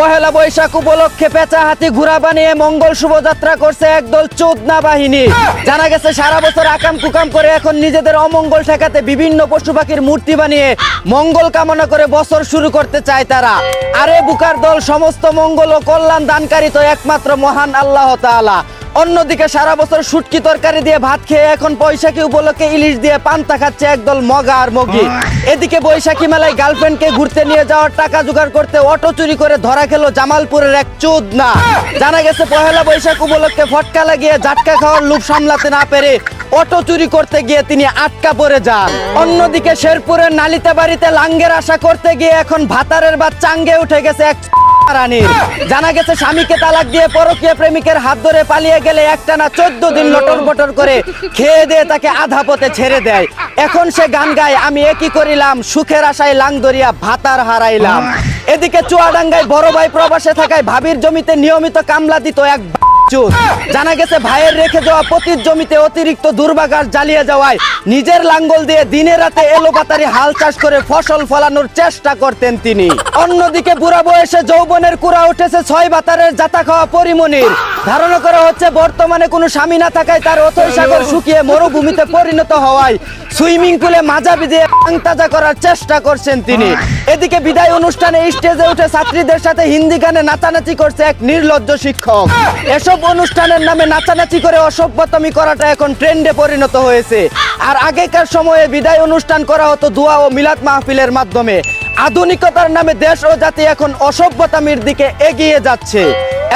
পহেলা বৈশাখ উপলক্ষে পেঁচা হাতি ঘোড়া বানিয়ে মঙ্গল শোভাযাত্রা করছে একদল চোদনা বাহিনী। জানা গেছে সারা বছর আকাম কুকাম করে এখন নিজেদের অমঙ্গল ঠেকাতে বিভিন্ন পশু পাখির মূর্তি বানিয়ে মঙ্গল কামনা করে বছর শুরু করতে চায় তারা। আরে বুকার দল, সমস্ত মঙ্গল ও কল্যাণ দানকারী তো একমাত্র মহান আল্লাহ তাআলা। অন্যদিকে সারা বছর শুটকি তরকারি দিয়ে ভাত খেয়ে এখন বৈশাখী উপলক্ষে ইলিশ দিয়ে পান্তা খাচ্ছে একদল মগা আর মগি। এদিকে বৈশাখী মেলায় গার্লফ্রেন্ডকে ঘুরতে নিয়ে যাওয়ার টাকা জোগাড় করতে অটো চুরি করে ধরা খেলো জামালপুরের এক চোদনা। জানা গেছে পহেলা বৈশাখ উপলক্ষে ফটকা লাগিয়ে জাটকা খাওয়ার লোভ সামলাতে না পেরে অটো চুরি করতে গিয়ে তিনি আটকা পড়ে যান। অন্যদিকে শেরপুরের নালিতে বাড়িতে লাঙ্গের আশা করতে গিয়ে এখন ভাতারের বা চাঙ্গে উঠে গেছে এক রানীর। জানা গেছে স্বামীকে তালাক দিয়ে পরকীয়া প্রেমিকের হাত ধরে পালিয়ে গেলে একটানা 14 দিন লটর বটর করে খেয়ে দিয়ে তাকে আধা পথে ছেড়ে দেয়। এখন সে গান গায়, আমি একই করিলাম সুখের আশায় লাং দরিয়া ভাতার হারাইলাম। এদিকে চুয়াডাঙ্গায় বড় ভাই প্রবাসে থাকায় ভাবির জমিতে নিয়মিত কামলা দিত এক। জানা গেছে ভাইয়ের রেখে যাওয়া পতির জমিতে অতিরিক্ত দুর্বাঘাস জ্বালিয়ে যাওয়ায় নিজের লাঙ্গল দিয়ে দিনে রাতে এলোপাতারি হাল চাষ করে ফসল ফলানোর চেষ্টা করতেন তিনি। অন্যদিকে বুড়া বয়সে যৌবনের কুড়া উঠেছে 6 ভাতারের জাতা খাওয়া পরিমণির। ধারণা করা হচ্ছে বর্তমানে কোনো স্বামী না থাকায় তার অথৈ সাগর শুকিয়ে মরুভূমিতে পরিণত হওয়ায় সুইমিং পুলে মাজা ভিজিয়ে তাজা করার চেষ্টা করছেন তিনি। এদিকে বিদায় অনুষ্ঠানে স্টেজে উঠে ছাত্রীদের সাথে হিন্দি গানে নাচানাচি করছে এক নির্লজ্জ শিক্ষক। এসব অনুষ্ঠানের নামে নাচানাচি করে অসভ্যতামি করাটা এখন ট্রেন্ডে পরিণত হয়েছে। আর আগেকার সময়ে বিদায় অনুষ্ঠান করা হতো দোয়া ও মিলাদ মাহফিলের মাধ্যমে। আধুনিকতার নামে দেশ ও জাতি এখন অসভ্যতামির দিকে এগিয়ে যাচ্ছে।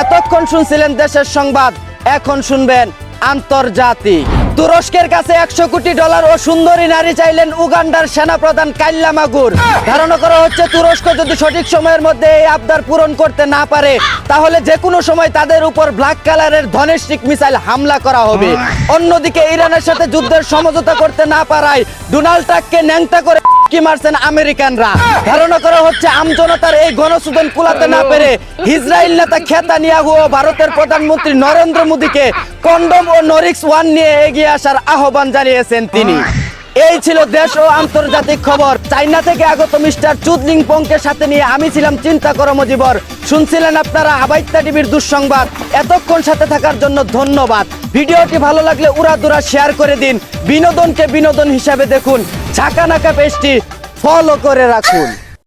এতক্ষণ শুনছিলেন দেশের সংবাদ, এখন শুনবেন আন্তর্জাতিক। তুরস্কের কাছে $100 কোটি ও সুন্দরী নারী চাইলেন উগান্ডার সেনাপ্রধান কাইল্লা মাগুর। ধারণা করা হচ্ছে তুরস্ক যদি সঠিক সময়ের মধ্যে এই আবদার পূরণ করতে না পারে তাহলে যে কোনো সময় তাদের উপর ব্ল্যাক কালারের ধনেস্টিক মিসাইল হামলা করা হবে। অন্যদিকে ইরানের সাথে যুদ্ধের সমঝোতা করতে না পারায় ডোনাল্ড ট্রাম্পকে ন্যাংটা করে কি মারছেন আমেরিকানরা। ধারণা করা হচ্ছে আমজনতার এই গণশোধন কুলাতে না পেরে ইসরায়েল নেতা নেতানিয়াহু ও ভারতের প্রধানমন্ত্রী নরেন্দ্র মোদীকে কন্ডম ও নরিক্স 1 নিয়ে এগিয়ে আসার আহ্বান জানিয়েছেন তিনি। এই ছিল দেশ ও আন্তর্জাতিক খবর। চায়না থেকে আগত মিস্টার চুদলিং পংকে সাথে নিয়ে আমি ছিলাম চিন্তা করো মজিবর। শুনছিলেন আপনারা আবাইত্তা টিভির দুঃসংবাদ। এতক্ষণ সাথে থাকার জন্য ধন্যবাদ। ভিডিওটি ভালো লাগলে উড়াদুরা শেয়ার করে দিন। বিনোদনকে বিনোদন হিসাবে দেখুন। ঝাঁকানাকা পেজটি ফলো করে রাখুন।